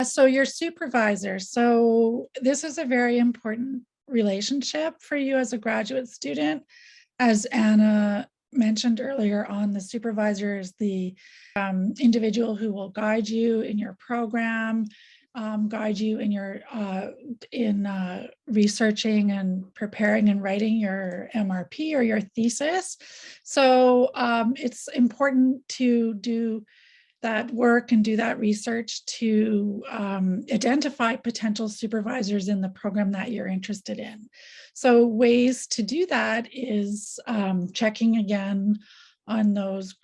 So your supervisor, so this is a very important relationship for you as a graduate student. As Anna mentioned earlier on, the supervisor is the individual who will guide you in your program, guide you in your researching and preparing and writing your MRP or your thesis. So it's important to do that work and do that research to identify potential supervisors in the program that you're interested in. So ways to do that is checking again on those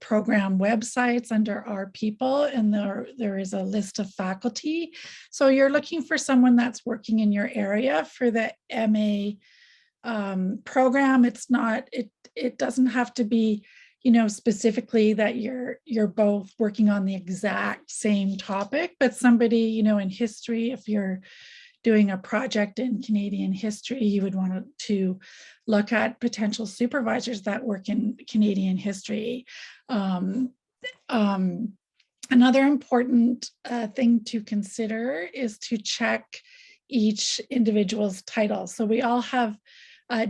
program websites under Our People, and there is a list of faculty. So you're looking for someone that's working in your area for the MA program. It doesn't have to be specifically that you're both working on the exact same topic, but somebody, in history, if you're doing a project in Canadian history, you would want to look at potential supervisors that work in Canadian history. Another important thing to consider is to check each individual's title. So we all have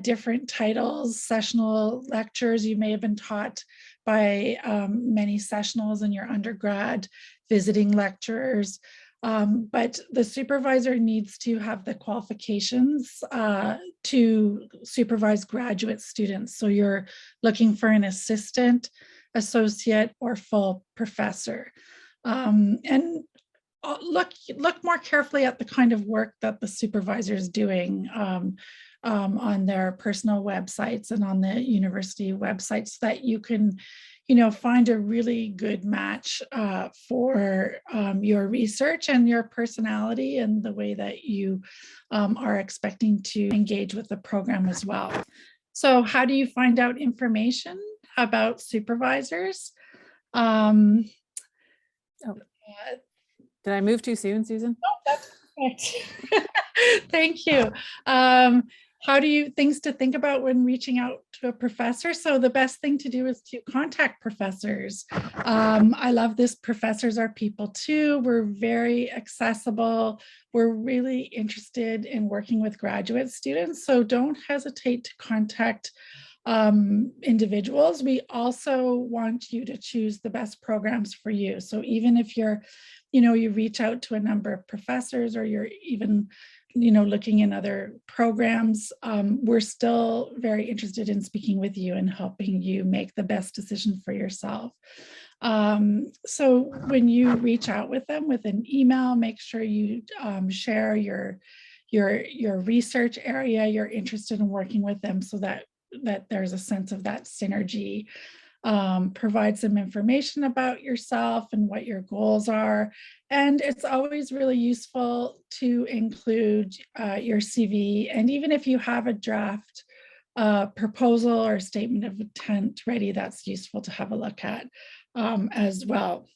different titles, sessional lectures. You may have been taught by many sessionals in your undergrad, visiting lecturers, but the supervisor needs to have the qualifications to supervise graduate students. So you're looking for an assistant, associate, or full professor. And look more carefully at the kind of work that the supervisor is doing on their personal websites and on the university websites, so that you can, find a really good match for your research and your personality and the way that you are expecting to engage with the program as well. So how do you find out information about supervisors? Did I move too soon, Susan? Oh, that's perfect. Thank you. Things to think about when reaching out to a professor? So the best thing to do is to contact professors. I love this. Professors are people too. We're very accessible. We're really interested in working with graduate students. So don't hesitate to contact individuals. We also want you to choose the best programs for you. So even if you reach out to a number of professors, or you're even looking in other programs, we're still very interested in speaking with you and helping you make the best decision for yourself. So when you reach out with them with an email, make sure you share your research area you're interested in working with them, so that there's a sense of that synergy. Provide some information about yourself and what your goals are. And it's always really useful to include your CV. And even if you have a draft proposal or statement of intent ready, that's useful to have a look at as well.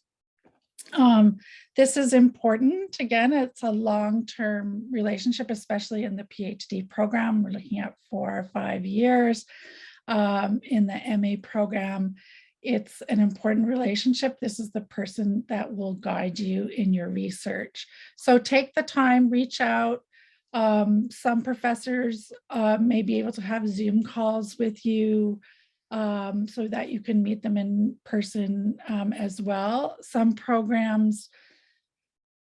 This is important. Again, it's a long-term relationship, especially in the PhD program. We're looking at 4 or 5 years. In the MA program, it's an important relationship. This is the person that will guide you in your research. So take the time, reach out. Some professors may be able to have Zoom calls with you so that you can meet them in person as well. Some programs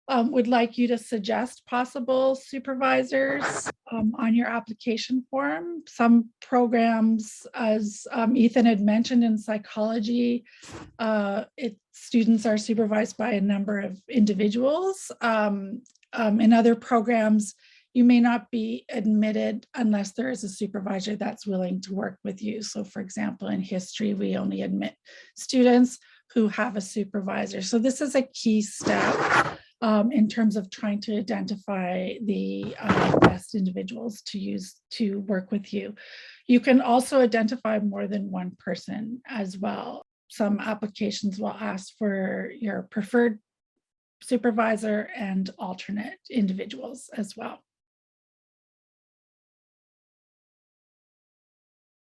would like you to suggest possible supervisors on your application form. Some programs, as Ethan had mentioned, in psychology, students are supervised by a number of individuals. In other programs, you may not be admitted unless there is a supervisor that's willing to work with you. So for example, in history, we only admit students who have a supervisor. So this is a key step in terms of trying to identify the best individuals to use to work with you. You can also identify more than one person as well. Some applications will ask for your preferred supervisor and alternate individuals as well.